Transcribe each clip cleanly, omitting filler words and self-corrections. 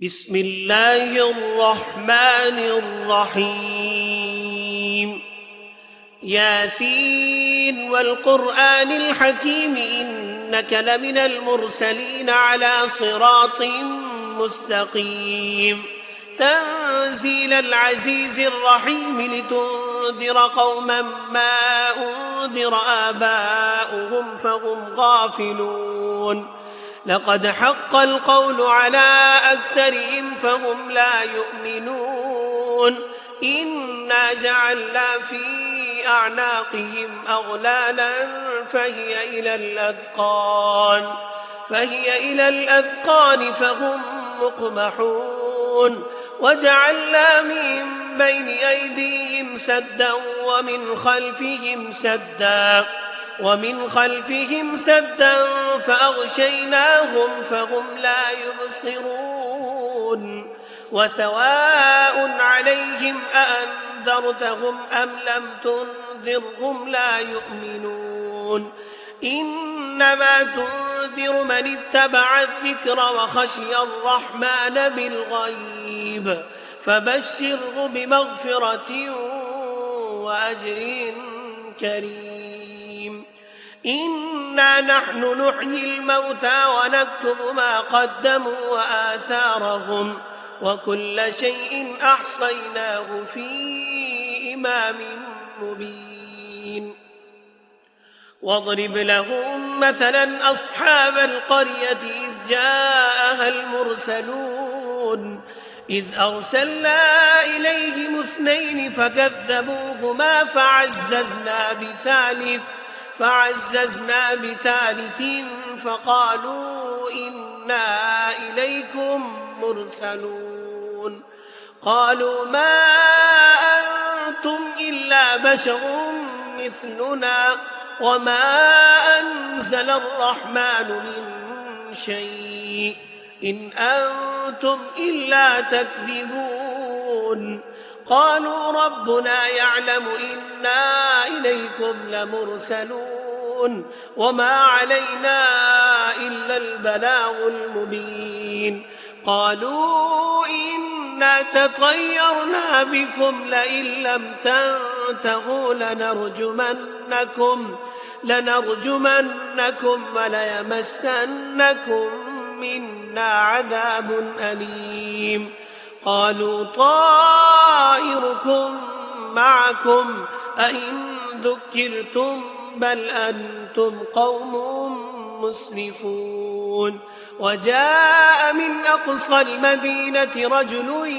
بسم الله الرحمن الرحيم ياسين والقرآن الحكيم إنك لمن المرسلين على صراط مستقيم تنزيل العزيز الرحيم لتنذر قوما ما أنذر آباؤهم فهم غافلون لقد حق القول على أكثرهم فهم لا يؤمنون إنا جعلنا في أعناقهم أغلالا فهي إلى الأذقان فهم مقمحون وجعلنا من بين أيديهم سدا ومن خلفهم سدا فأغشيناهم فهم لا يبصرون وسواء عليهم أأنذرتهم أم لم تنذرهم لا يؤمنون إنما تنذر من اتبع الذكر وخشي الرحمن بالغيب فبشره بمغفرة وأجر كريم إنا نحن نحيي الموتى ونكتب ما قدموا وآثارهم وكل شيء أحصيناه في إمام مبين واضرب لهم مثلا أصحاب القرية إذ جاءها المرسلون إذ أرسلنا إليهم 2 فكذبوهما فعززنا بثالث فقالوا إنا إليكم مرسلون قالوا ما أنتم إلا بشر مثلنا وما أنزل الرحمن من شيء إن أنتم إلا تكذبون قالوا ربنا يعلم إنا إليكم لمرسلون وما علينا إلا البلاغ المبين قالوا إنا تطيرنا بكم لئن لم تنتهوا لنرجمنكم وليمسنكم منا عذاب أليم قالوا طائركم معكم أئن ذكرتم بل أنتم قوم مسرفون وجاء من أقصى المدينة رجل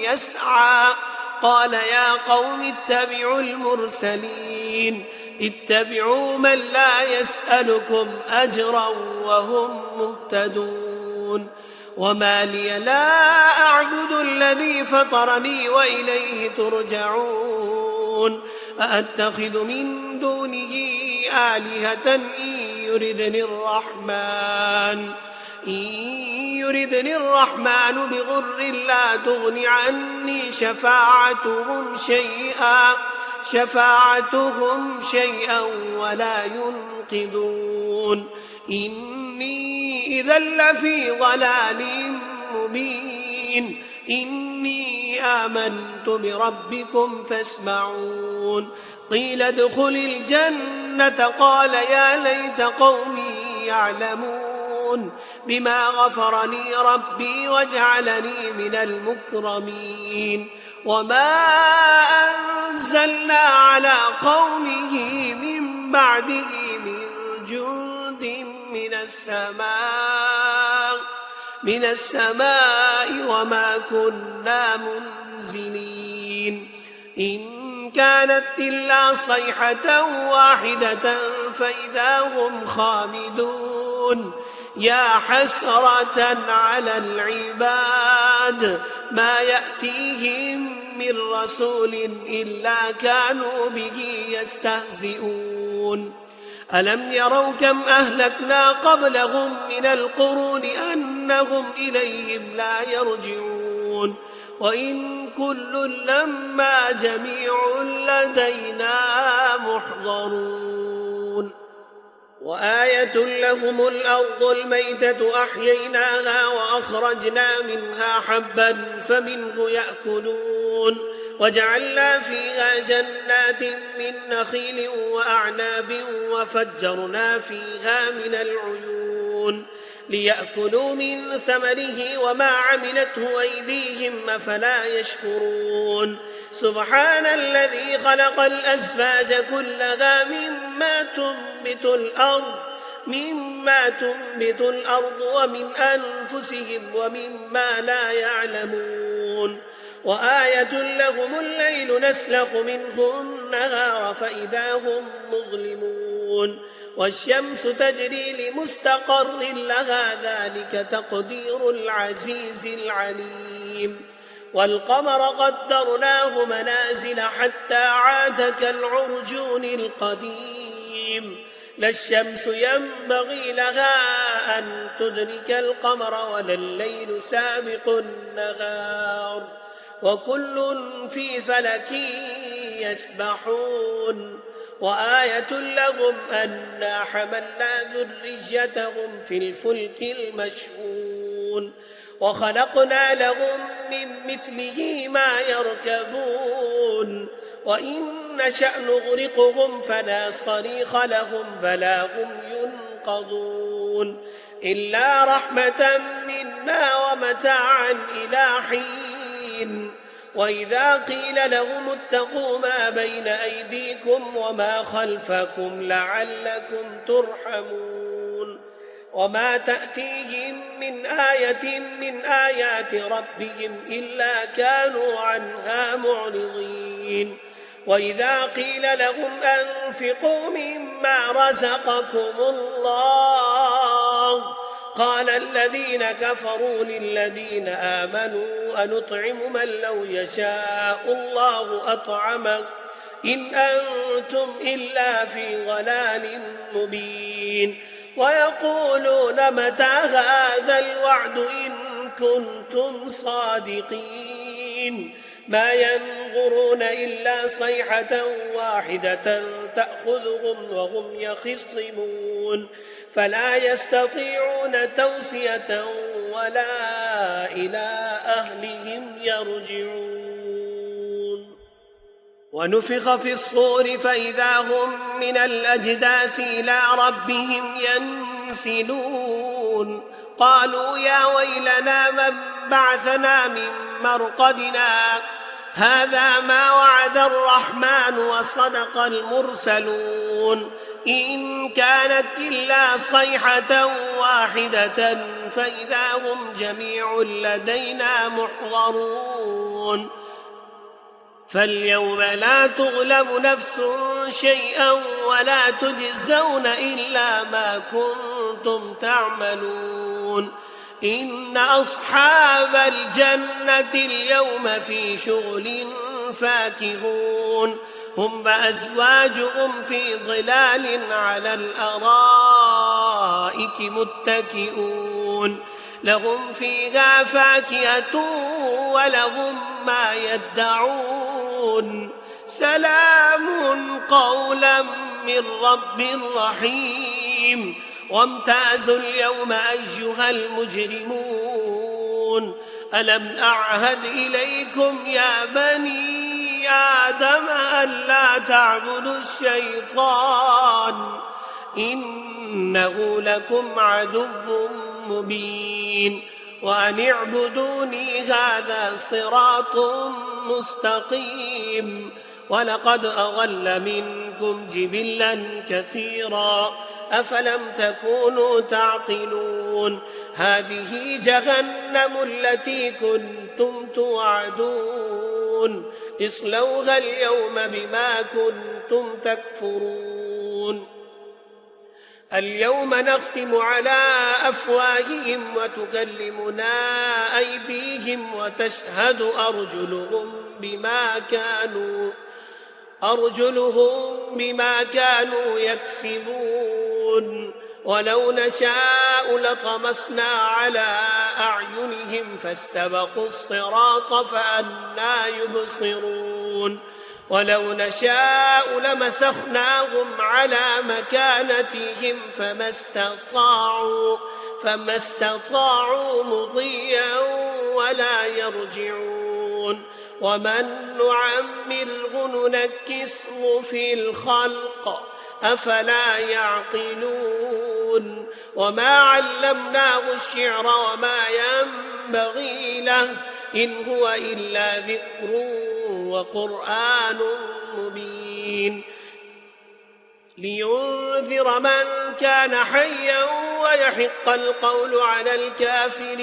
يسعى قال يا قوم اتبعوا المرسلين اتبعوا من لا يسألكم أجرا وهم مهتدون وما لي لا أعبد الذي فطرني وإليه ترجعون أأتخذ من دونه آلهة إن يردني الرحمن بضر لا تغن عني شفاعتهم شيئا ولا ينقذون إني إذا لفي ضلال مبين إني آمنت بربكم فاسمعون قيل ادخل الجنة قال يا ليت قومي يعلمون بما غفر لي ربي وجعلني من المكرمين وما أنزلنا على قومه من بعده من جند من السماء وما كنا منزلين إن كانت إلا صيحة واحدة فإذا هم خامدون يا حسرة على العباد ما يأتيهم من رسول إلا كانوا به يستهزئون ألم يروا كم أهلكنا قبلهم من القرون أنهم إليهم لا يرجعون وإن كل لما جميع لدينا محضرون وآية لهم الأرض الميتة أحييناها وأخرجنا منها حبا فمنه يأكلون وجعلنا فيها جنات من نخيل وأعناب وفجرنا فيها من العيون ليأكلوا من ثمره وما عملته أيديهم أفلا يشكرون سبحان الذي خلق الأزواج كلها مما تنبت الأرض ومن أنفسهم ومما لا يعلمون وآية لهم الليل نسلخ منه النهار فإذا هم مظلمون والشمس تجري لمستقر لها ذلك تقدير العزيز العليم والقمر قدرناه منازل حتى عاد كالعرجون القديم لا الشمس ينبغي لها أن تدرك القمر ولا الليل سابق النهار وكل في فلك يسبحون وآية لهم أنا حملنا ذريتهم في الفلك المشحون وخلقنا لهم من مثله ما يركبون وإن نشأ نغرقهم فلا صريخ لهم فلا هم ينقذون إلا رحمة منا ومتاعا إلى حين وإذا قيل لهم اتقوا ما بين أيديكم وما خلفكم لعلكم ترحمون وما تأتيهم من آية من آيات ربهم إلا كانوا عنها معرضين وإذا قيل لهم أنفقوا مما رزقكم الله قال الذين كفروا للذين آمنوا أنطعم من لو يشاء الله أطعمه إن أنتم إلا في ضلال مبين ويقولون متى هذا الوعد إن كنتم صادقين ما ينظرون إلا صيحة واحدة تأخذهم وهم يخصمون فلا يستطيعون توصية ولا إلى أهلهم يرجعون ونفخ في الصور فإذا هم من الأجداث إلى ربهم ينسلون قالوا يا ويلنا من بعثنا من مرقدنا هذا ما وعد الرحمن وصدق المرسلون إن كانت إلا صيحة واحدة فإذا هم جميع لدينا محضرون فاليوم لا تظلم نفس شيئا ولا تجزون إلا ما كنتم تعملون إن أصحاب الجنة اليوم في شغل فاكهون هم وأزواجهم في ظلال على الأرائك متكئون لهم فيها فاكهة ولهم ما يدعون سلام قولا من رب رحيم وامتازوا اليوم أيها المجرمون ألم أعهد إليكم يا بني آدم ألا تعبدوا الشيطان إنه لكم عدو مبين وأن اعبدوني هذا صراط مستقيم ولقد أضل منكم جبلا كثيرا أفلم تكونوا تعقلون هذه جهنم التي كنتم توعدون اصلوها اليوم بما كنتم تكفرون اليوم نختم على أفواههم وتكلمنا أيديهم وتشهد أرجلهم بما كانوا يكسبون ولو نشاء لطمسنا على أعينهم فاستبقوا الصراط فأنى يبصرون ولو نشاء لمسخناهم على مكانتهم فما استطاعوا مضيا ولا يرجعون ومن نعمره ننكسه في الخلق أفلا يعقلون وما علمناه الشعر وما ينبغي له إن هو إلا ذكر وقرآن مبين لينذر من كان حيا ويحق القول على الكافرين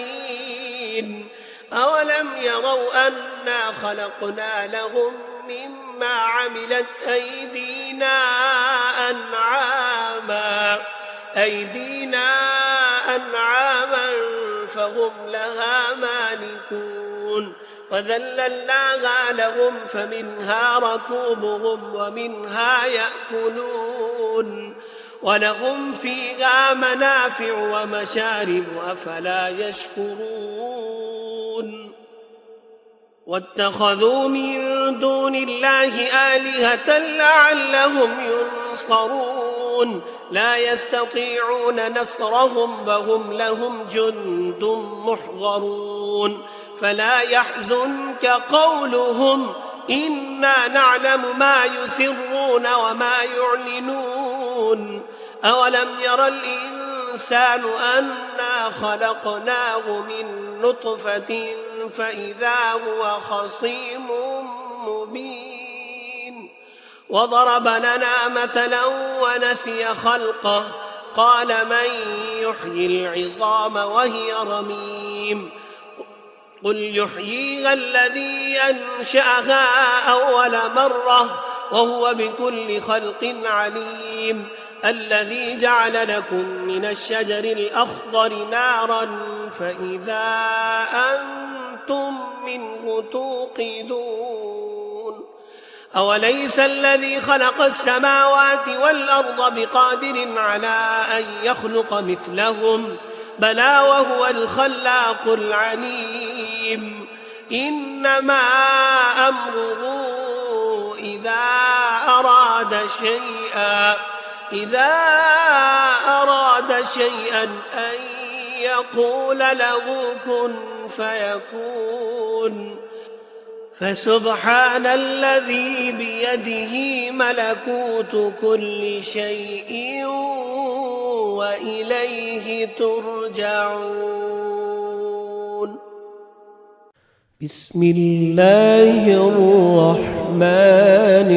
أولم يروا أنا خلقنا لهم مما عملت أيدينا أنعاما فهم لها مالكون وذللناها لهم فمنها ركوبهم ومنها يأكلون ولهم فيها منافع ومشارب أفلا يشكرون واتخذوا من دون الله آلهة لعلهم ينصرون لا يستطيعون نصرهم وهم لهم جند محضرون فلا يحزنك قولهم إنا نعلم ما يسرون وما يعلنون أولم ير الإنسان أنا خلقناه من نطفة فإذا هو خصيم مبين وضرب لنا مثلا ونسي خلقه قال من يحيي العظام وهي رميم قل يحييها الذي أنشأها أول مرة وهو بكل خلق عليم الذي جعل لكم من الشجر الأخضر نارا فإذا أنتم منه توقدون أوليس الذي خلق السماوات والأرض بقادر على أن يخلق مثلهم بلى وهو الخلاق العليم إنما أمره إذا أراد شيئا أن يقول له كن فيكون فسبحان الذي بيده ملكوت كل شيء وإليه ترجعون بسم الله الرحمن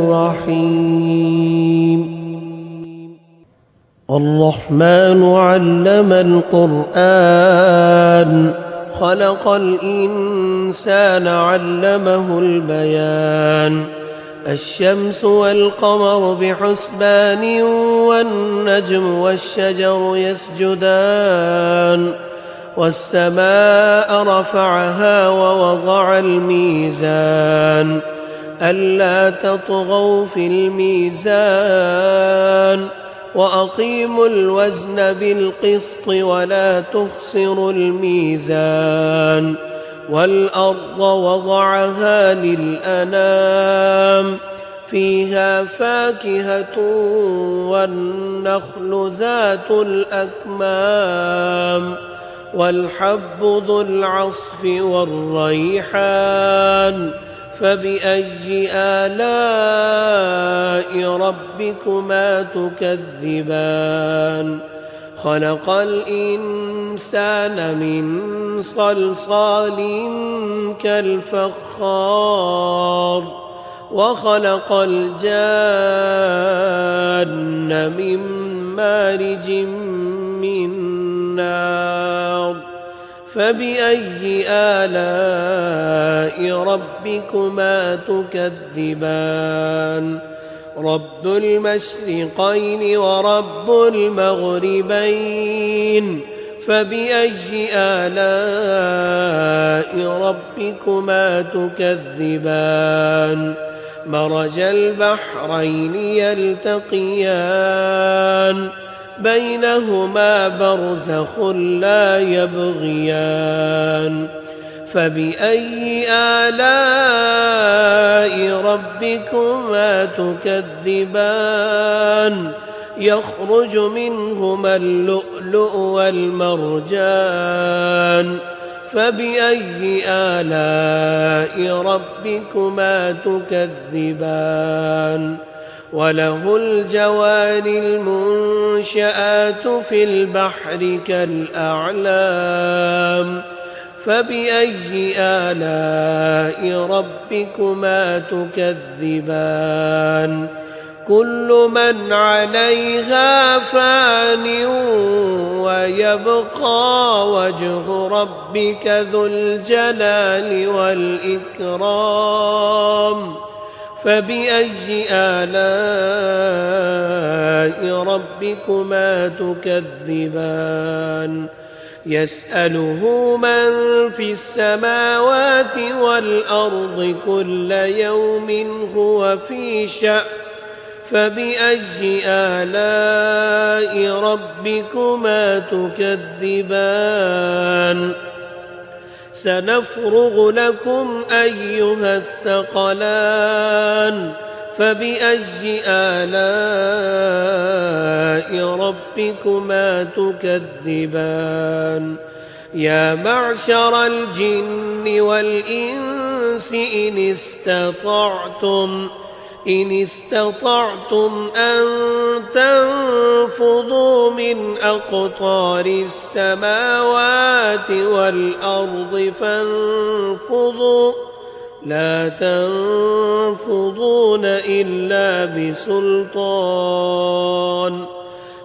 الرحيم الرحمن علم القرآن خلق الإنسان علمه البيان الشمس والقمر بحسبان والنجم والشجر يسجدان والسماء رفعها ووضع الميزان ألا تطغوا في الميزان وأقيموا الوزن بالقسط ولا تخسروا الميزان والأرض وضعها للأنام فيها فاكهة والنخل ذات الأكمام والحب ذو العصف والريحان فبأي آلاء ربكما تكذبان خلق الإنسان من صلصال كالفخار وخلق الجان من مارج من نار فبأي آلاء ربكما تكذبان رب المشرقين ورب المغربين فبأي آلاء ربكما تكذبان مرج البحرين يلتقيان بينهما برزخ لا يبغيان فبأي آلاء ربكما تكذبان يخرج منهما اللؤلؤ والمرجان فبأي آلاء ربكما تكذبان وله الجوار المنشآت في البحر كالأعلام فبأي آلاء ربكما تكذبان كل من عليها فان ويبقى وجه ربك ذو الجلال والإكرام فبأي آلاء ربكما تكذبان يسأله من في السماوات والأرض كل يوم هو في شأن فبأي آلاء ربكما تكذبان سنفرغ لكم أيها الثقلان فبأي آلاء ربكما تكذبان يا معشر الجن والإنس إن استطعتم أن تنفضوا من أقطار السماوات والأرض فانفضوا لا تنفضون إلا بسلطان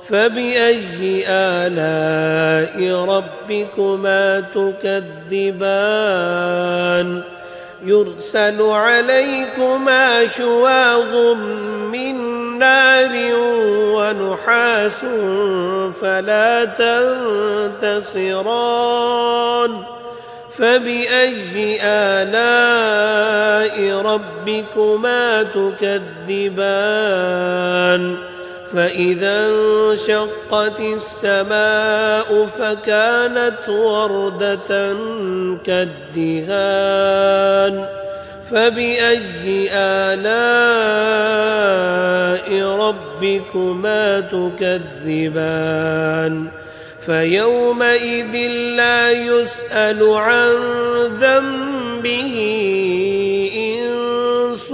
فبأي آلاء ربكما تكذبان يرسل عليكما شواظ من نار ونحاس فلا تنتصران فبأي آلاء ربكما تكذبان فإذا انشقت السماء فكانت وردة كالدهان فبأي آلاء ربكما تكذبان فيومئذ لا يسأل عن ذنبه إنس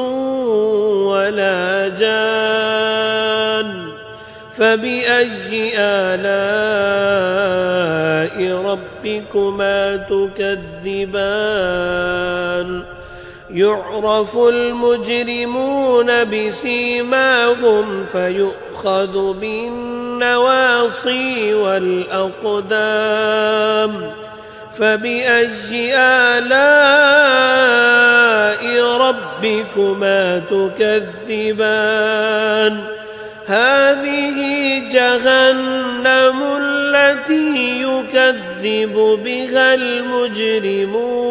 ولا جان فبأي آلاء ربكما تكذبان يعرف المجرمون بسيماهم فيؤخذ بالنواصي والأقدام فبأي آلاء ربكما تكذبان هذه جهنم التي يكذب بها المجرمون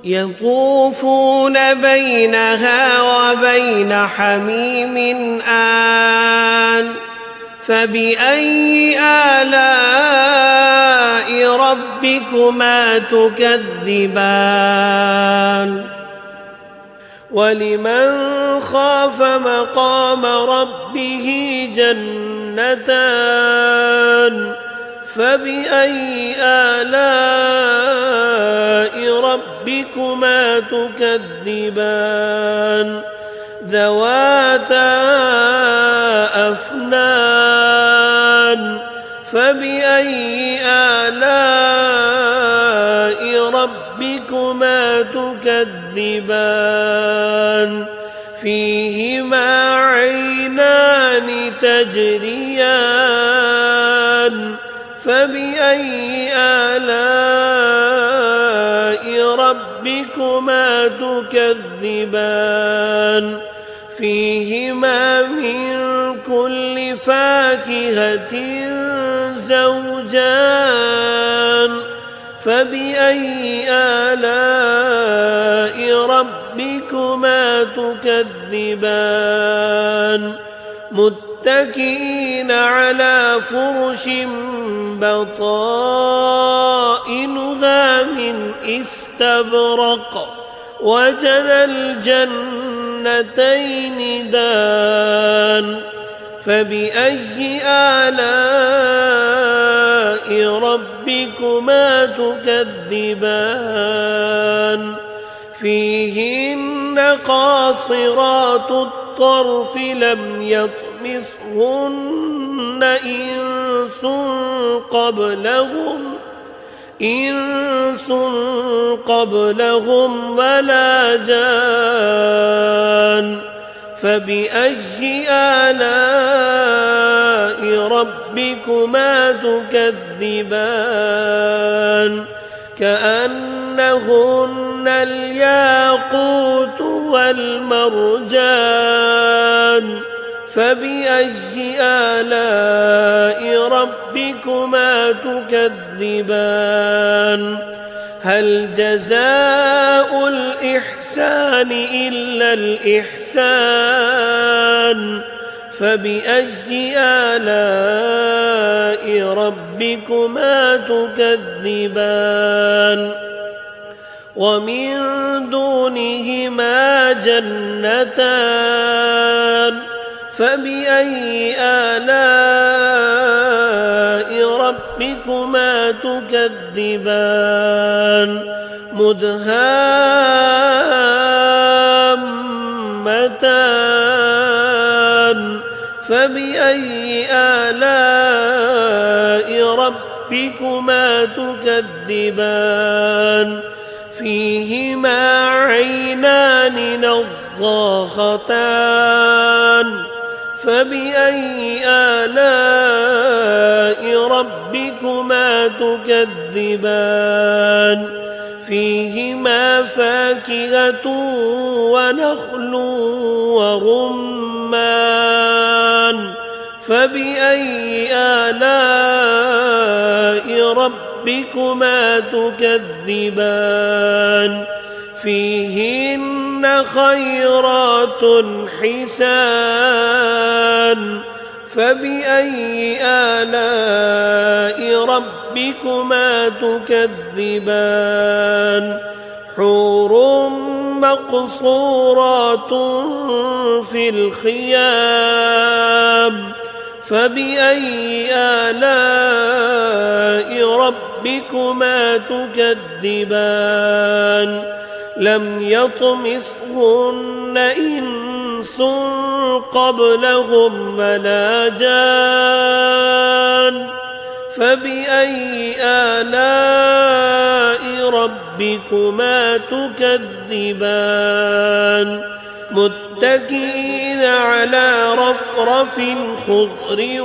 يطوفون بينها وبين حميم آن فبأي آلاء ربكما تكذبان ولمن خاف مقام ربه جنتان فبأي آلاء ربكما تكذبان ذواتا أفنان فبأي آلاء ربكما تكذبان فيهما عينان تجريان فبأي آلاء ربكما تكذبان فيهما من كل فاكهة زوجان فبأي آلاء ربكما تكذبان متكئين على فرش بطائنها من استبرق وجنى الجنتين دان فبأي آلاء ربكما تكذبان فيهن قاصرات الطرف لم يطمثهن إنس قبلهم ولا جان فبأي آلاء ربكما تكذبان كأنهن الياقوت والمرجان فبأي آلاء ربكما تكذبان هل جزاء الإحسان إلا الإحسان فبأي آلاء ربكما تكذبان ومن دونهما جنتان فبأي آلاء ربكما تكذبان مدهامتان فبأي آلاء ربكما تكذبان فيهما عينان نضاختان فبأي آلاء ربكما تكذبان فيهما فاكهة ونخل ورمان فبأي آلاء ربكما تكذبان فيهن خيرات حسان فبأي آلاء ربكما تكذبان حور مقصورات في الخيام فبأي آلاء ربكما تكذبان لم يطمثهن إنس قبلهم ولا جان فبأي آلاء ربكما تكذبان متكئين على رفرف خضر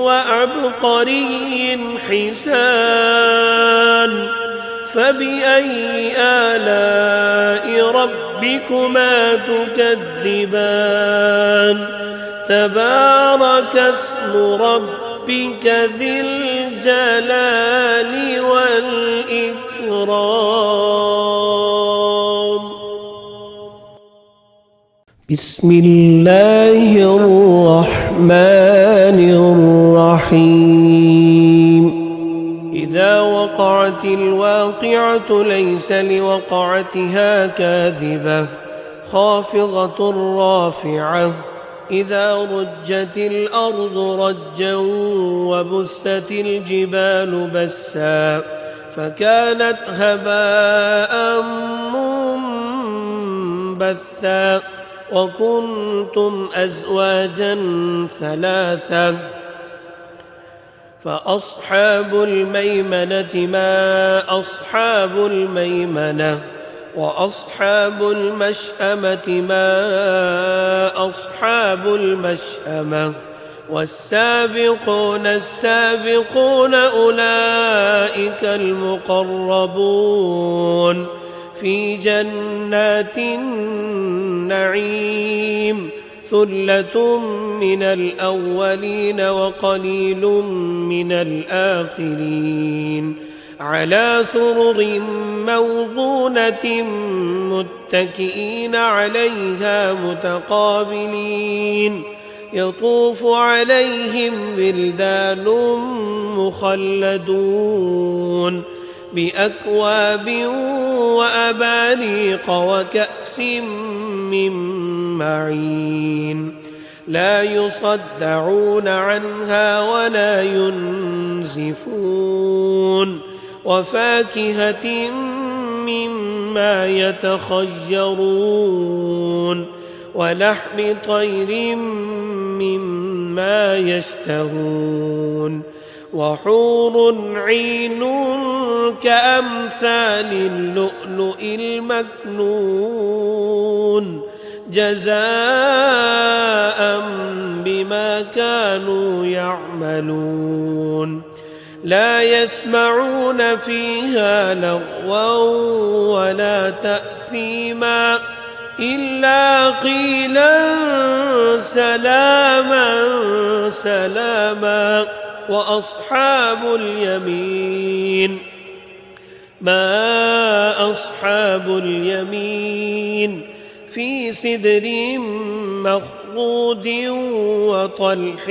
وعبقري حسان فبأي آلاء ربكما تكذبان تبارك اسم ربك ذي الجلال والإكرام بسم الله الرحمن الرحيم إذا وقعت الواقعة ليس لوقعتها كاذبة خافضة رافعة إذا رجت الأرض رجا وبست الجبال بسا فكانت هباء منبثا وكنتم أزواجا ثلاثا فأصحاب الميمنة ما أصحاب الميمنة وأصحاب المشأمة ما أصحاب المشأمة والسابقون السابقون أولئك المقربون في جنات النعيم ثلة من الأولين وقليل من الآخرين على سرر موضونة متكئين عليها متقابلين يطوف عليهم ولدان مخلدون بأكواب وأباريق وكأس من معين لا يصدعون عنها ولا ينزفون وفاكهة مما يتخيرون ولحم طير مما يشتهون وحور عين كأمثال اللؤلؤ المكنون جزاء بما كانوا يعملون لا يسمعون فيها لغوا ولا تأثيما إلا قيلا سلاما سلاما وأصحاب اليمين ما أصحاب اليمين في سدر مخضود وطلح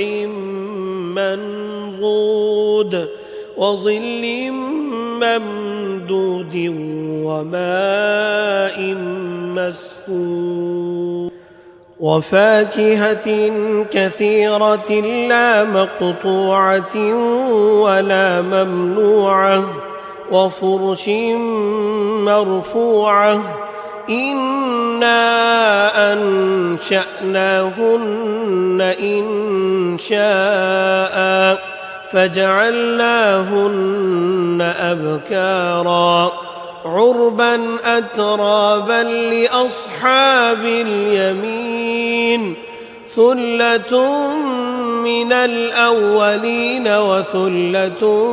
منضود وظل ممدود وماء مسكوب وفاكهة كثيرة لا مقطوعة ولا ممنوعة وفرش مرفوعة إنا أنشأناهن إنشاء فجعلناهن أبكارا عربا أترابا لأصحاب اليمين ثلة من الأولين وثلة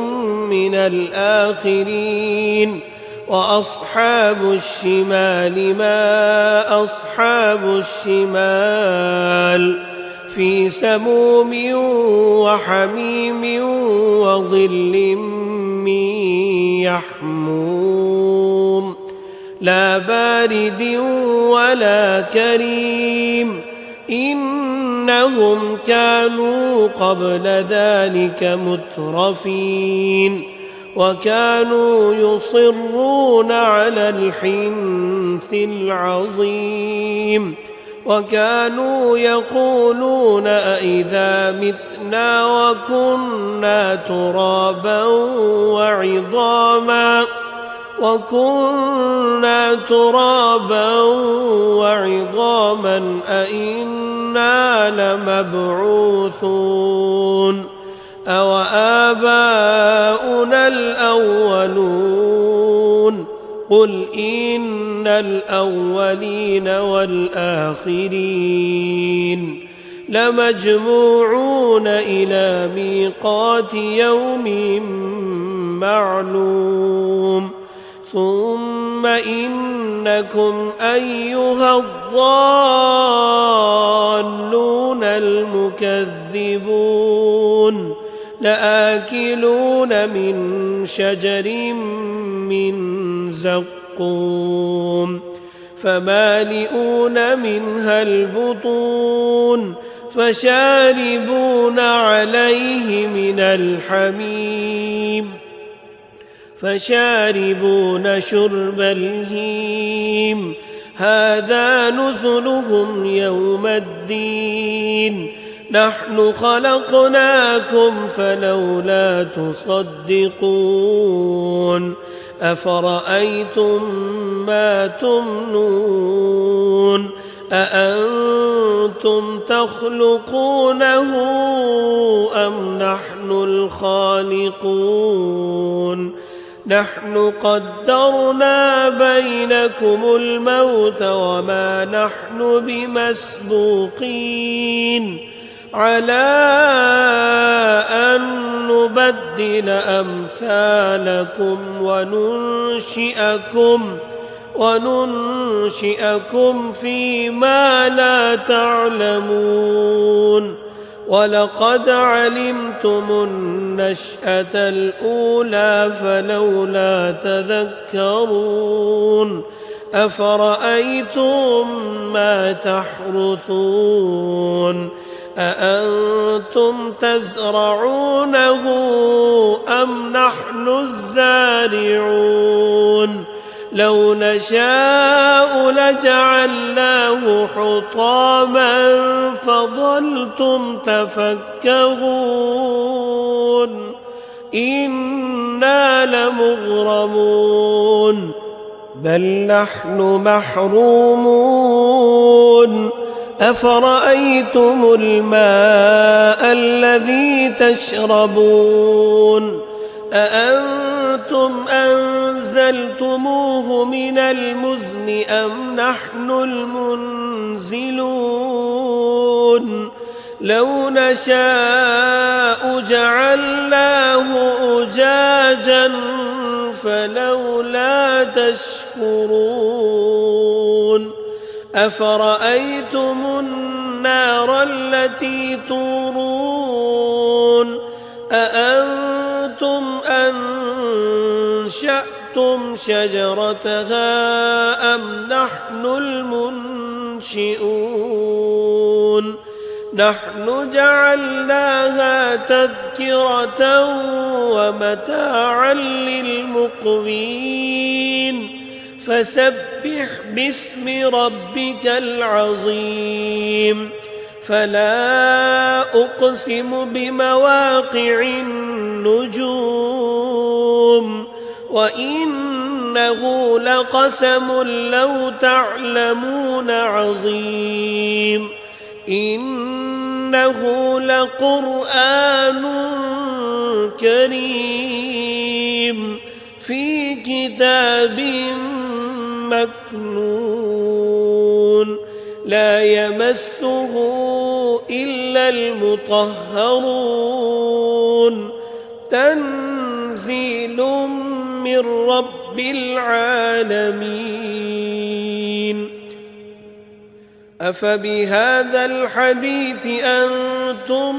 من الآخرين وأصحاب الشمال ما أصحاب الشمال في سموم وحميم وظل من يحموم لا بارد ولا كريم إنهم كانوا قبل ذلك مترفين وكانوا يصرون على الحنث العظيم وكانوا يقولون أئذا متنا وكنا ترابا وعظاما أئنا لمبعوثون أو آباؤنا الأولون قل إن الأولين والآخرين لمجموعون إلى ميقات يوم معلوم ثم إنكم أيها الضالون المكذبون لآكلون من شجر من زقوم فمالئون منها البطون فشاربون عليه من الحميم فشاربون شرب الهيم هذا نزلهم يوم الدين نحن خلقناكم فلولا تصدقون أفرأيتم ما تمنون أأنتم تخلقونه أم نحن الخالقون نحن قدرنا بينكم الموت وما نحن بمسبوقين على أن نبدل أمثالكم وننشئكم فيما لا تعلمون ولقد علمتم النشأة الأولى فلولا تذكرون أفرأيتم ما تحرثون أأنتم تزرعونه أم نحن الزارعون لو نشاء لجعلناه حطاما فظلتم تفكهون إنا لمغرمون بل نحن محرومون أفرأيتم الماء الذي تشربون أأنتم أنزلتموه من المزن أم نحن المنزلون لو نشاء جعلناه أجاجا فلولا تشكرون أفرأيتم النار التي تورون أأنتم أنشأتم شجرتها أم نحن المنشئون نحن جعلناها تذكرة ومتاعا للمقوين فسبح باسم ربك العظيم فلا أقسم بمواقع النجوم وإنه لقسم لو تعلمون عظيم إنه لقرآن كريم في كتاب مكنون لا يمسه إلا المطهرون تنزيل من رب العالمين أفبهذا الحديث أنتم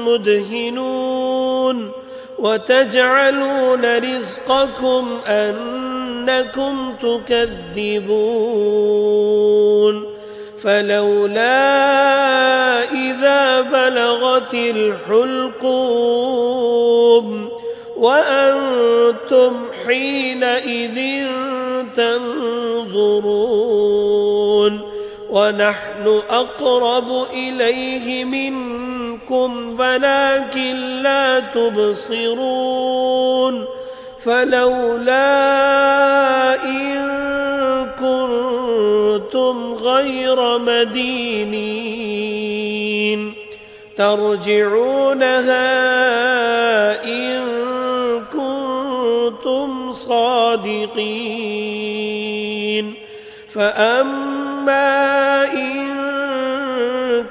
مدهنون وتجعلون رزقكم أنكم تكذبون فلولا إذا بلغت الحلقوم وأنتم حينئذ تنظرون ونحن أقرب إليه منكم ولكن لا تبصرون فلولا إن كنتم غير مدينين ترجعونها إن كنتم صادقين فأما إن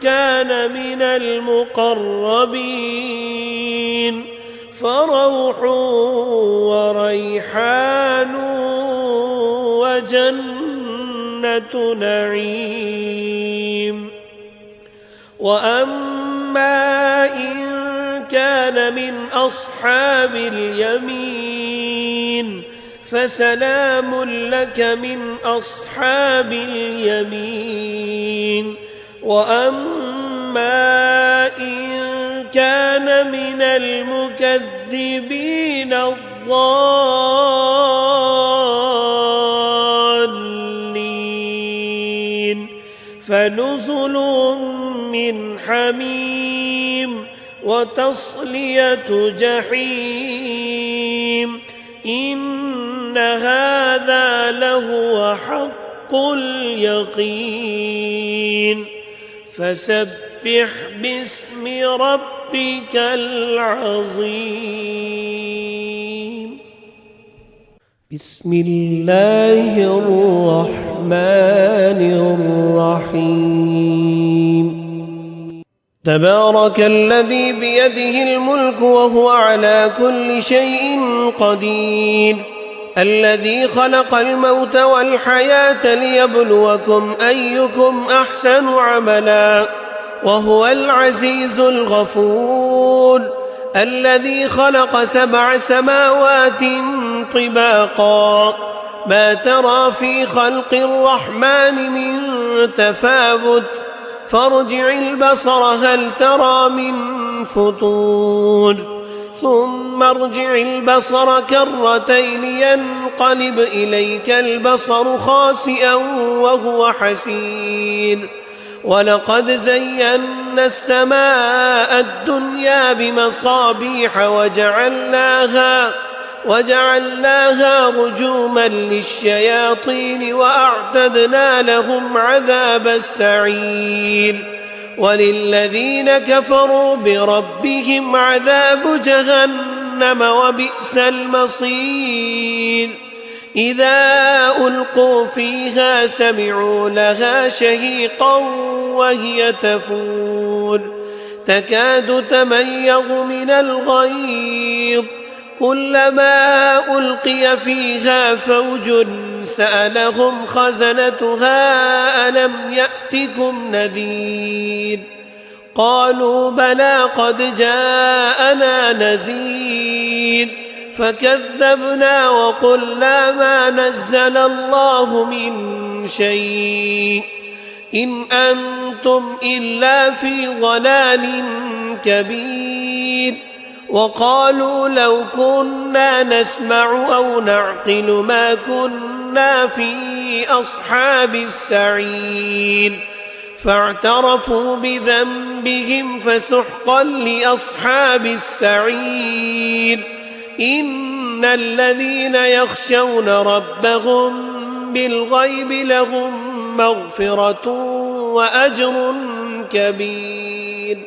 كان من المقربين فروح وريحان وجنة نعيم وأما إن كان من أصحاب اليمين فسلام لك من أصحاب اليمين وأما إن كان من المكذبين الضالين فنزل من حميم وتصلية جحيم إن هذا لهو حق اليقين فسبح باسم ربك العظيم بسم الله الرحمن الرحيم تبارك الذي بيده الملك وهو على كل شيء قدير الذي خلق الموت والحياة ليبلوكم أيكم أحسن عملا وهو العزيز الغفور الذي خلق 7 سماوات طباقا ما ترى في خلق الرحمن من تفاوت فارجع البصر هل ترى من فطور ثم ارجع البصر كرتين ينقلب إليك البصر خاسئا وهو حسير ولقد زينا السماء الدنيا بمصابيح وجعلناها رجوما للشياطين وأعتدنا لهم عذاب السعير وللذين كفروا بربهم عذاب جهنم وبئس المصير إذا ألقوا فيها سمعوا لها شهيقا وهي تفور تكاد تميز من الغيظ كلما ألقي فيها فوج سألهم خزنتها ألم يأتكم نذير قالوا بلى قد جاءنا نذير فكذبنا وقلنا ما نزل الله من شيء إن أنتم إلا في ضلال كبير وقالوا لو كنا نسمع أو نعقل ما كنا في أصحاب السعير فاعترفوا بذنبهم فسحقا لأصحاب السعير إن الذين يخشون ربهم بالغيب لهم مغفرة وأجر كبير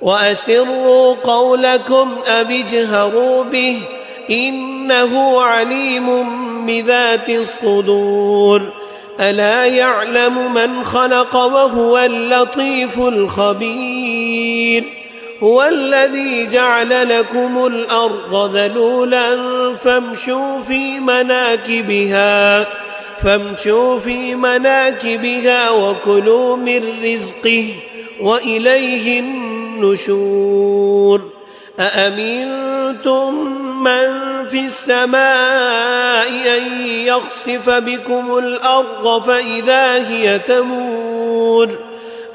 وأسروا قولكم أو اجهروا به إنه عليم بذات الصدور ألا يعلم من خلق وهو اللطيف الخبير هو الذي جعل لكم الأرض ذلولا فامشوا في مناكبها وكلوا من رزقه وإليه النشور أأمنتم من في السماء أن يخسف بكم الأرض فإذا هي تمور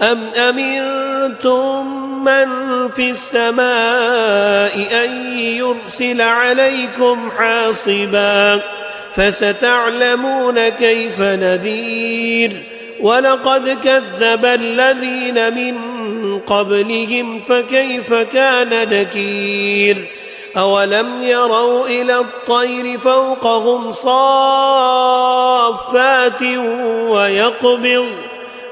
أم أمنتم من في السماء أن يرسل عليكم حاصبا فستعلمون كيف نذير ولقد كذب الذين من قبلهم فكيف كان نكير أولم يروا إلى الطير فوقهم صافات ويقبض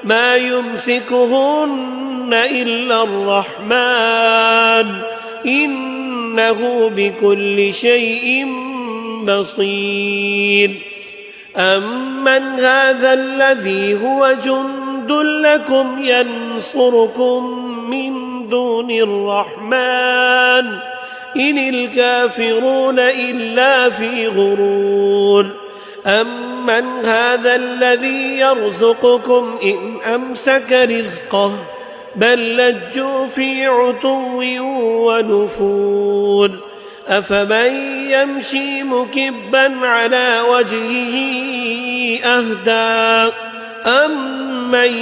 ما يمسكهن إلا الرحمن إنه بكل شيء بصير أمن هذا الذي هو جند لكم ينصركم من دون الرحمن إن الكافرون إلا في غرور أمن هذا الذي يرزقكم إن أمسك رزقه بل لجوا في عتو ونفور أفمن يمشي مكبا على وجهه أهدى أمن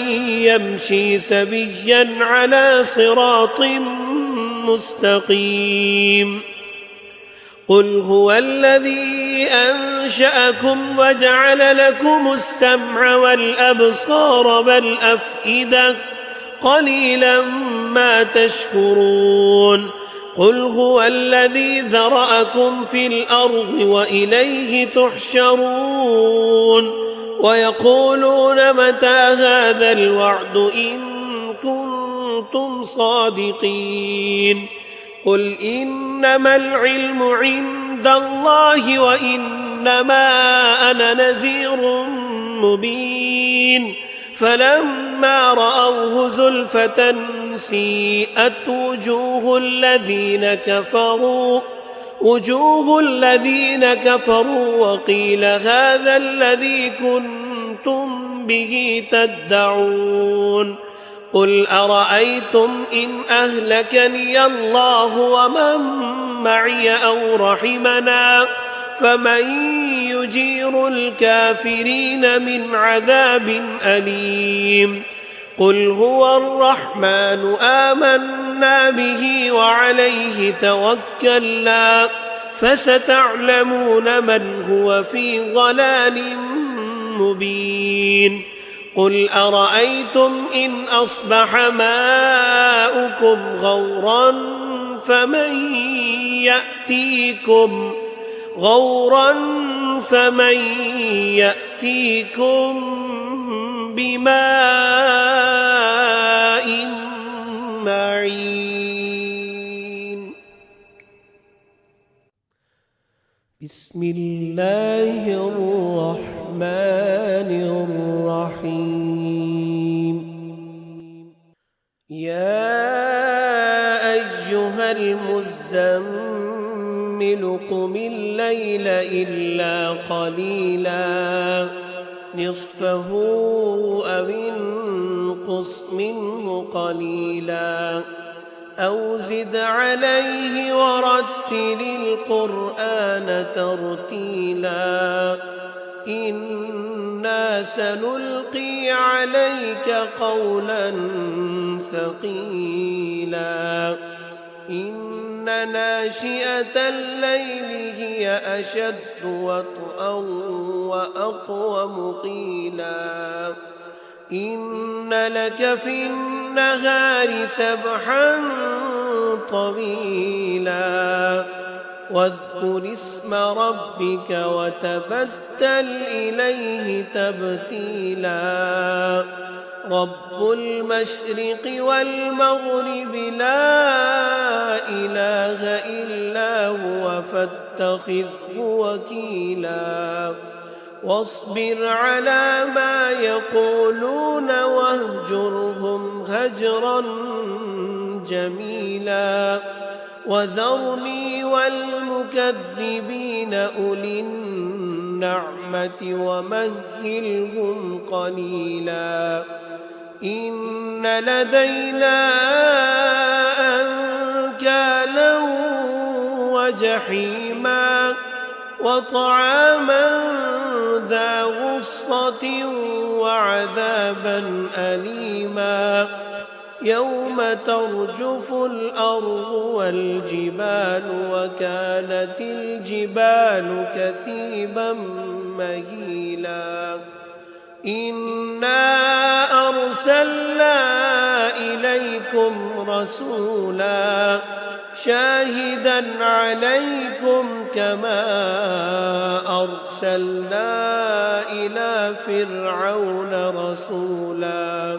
يمشي سبيا على صراط مستقيم قل هو الذي أنشأكم وجعل لكم السمع والأبصار والأفئدة قليلا ما تشكرون قل هو الذي ذرأكم في الأرض وإليه تحشرون ويقولون متى هذا الوعد إن كنتم صادقين قل إنما العلم عند الله وإنما أنا نذير مبين فلما رأوه زلفة سيئت وجوه الذين كفروا وقيل هذا الذي كنتم به تدعون قل أرأيتم إن أهلكني الله ومن معي أو رحمنا فمن يجير الكافرين من عذاب أليم قل هو الرحمن آمنا به وعليه توكلنا فستعلمون من هو في ضلال مبين قل أرأيتم إن أصبح ماؤكم غورا فمن يأتيكم بماء معين بسم الله الرحمن الرحيم يا أيها المزمل قم الليل إلا قليلا نصفه أو انقص منه قليلا أو زد عليه ورتل القرآن ترتيلا إنا سنلقي عليك قولا ثقيلا إن ناشئة الليل هي أشد وطئا وأقوم قيلا إن لك في النهار سبحا طويلا واذكر اسم ربك وتبتل إليه تبتيلا رب المشرق والمغرب لا إله إلا هو فاتخذه وكيلا واصبر على ما يقولون واهجرهم هجرا جميلا وذرني والمكذبين أولي النعمة ومهلهم قليلا إن لدينا أنكالا وجحيما وطعاما ذا غصة وعذابا أليما يوم ترجف الأرض والجبال وكانت الجبال كثيبا مهيلا إنا أرسلنا إليكم رسولا شاهدا عليكم كما أرسلنا إلى فرعون رسولا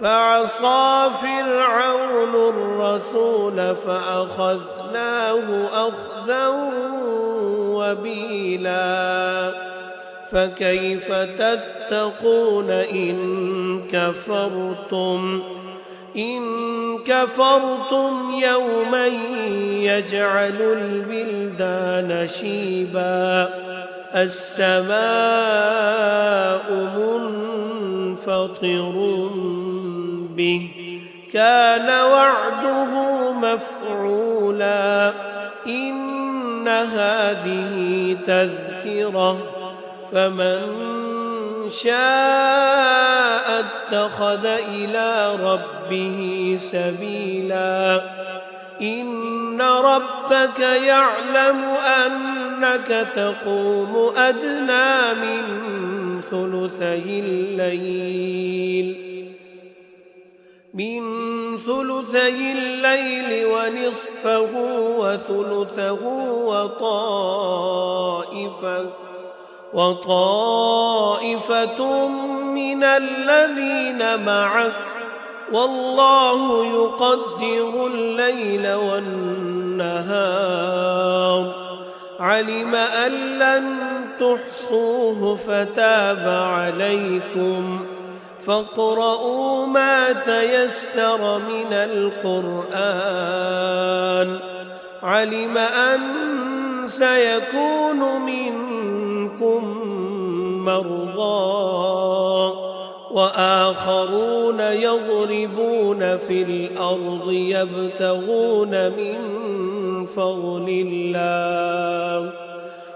فعصى فرعون الرسول فأخذناه أخذا وبيلا فكيف تتقون إن كفرتم يوما يجعل البلدان شيبا السماء منفطر به كان وعده مفعولا إن هذه تذكرة فمن شاء اتخذ إلى ربه سبيلا إن ربك يعلم أنك تقوم أدنى من ثلثي الليل ونصفه وثلثه وطائفة من الذين معك والله يقدر الليل والنهار علم أن لن تحصوه فتاب عليكم فاقرؤوا ما تيسر من القرآن علم أن سيكون منكم مرضى وآخرون يضربون في الأرض يبتغون من فضل الله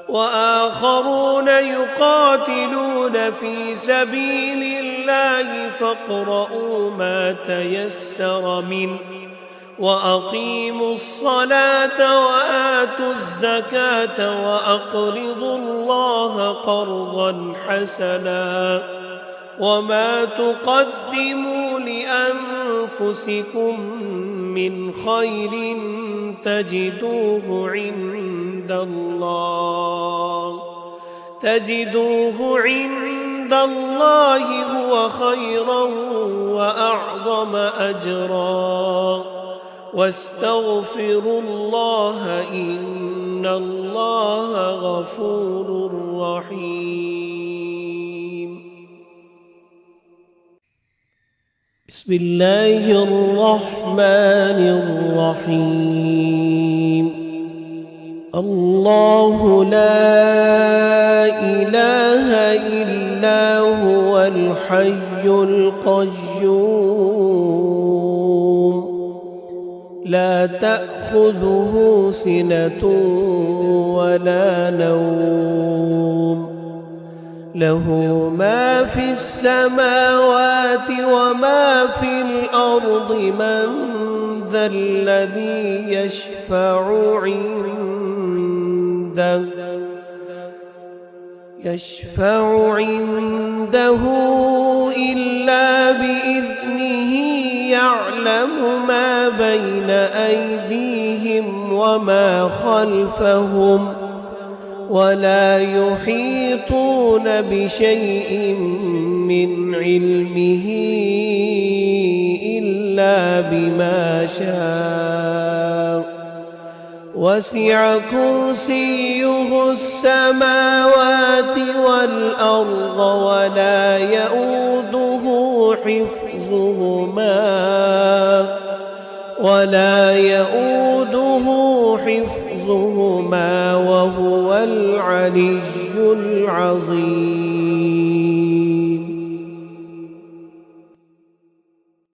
وآخرون يقاتلون في سبيل الله فاقرؤوا ما تيسر منه وأقيموا الصلاة وآتوا الزكاة وأقرضوا الله قرضا حسنا وما تقدموا لأنفسكم من خير تجدوه عند الله هو خيرا وأعظم أجرا واستغفروا الله إن الله غفور رحيم. بسم الله الرحمن الرحيم. الله لا إله إلا هو الحي القيوم لا تأخذه سنة ولا نوم له ما في السماوات وما في الأرض من ذا الذي يشفع عنده إلا بإذنه يعلم ما بين أيديهم وما خلفهم ولا يحيطون بشيء من علمه إلا بما شاء وسع كرسيه السماوات والأرض ولا يؤوده حفظهما وهو العلي العظيم.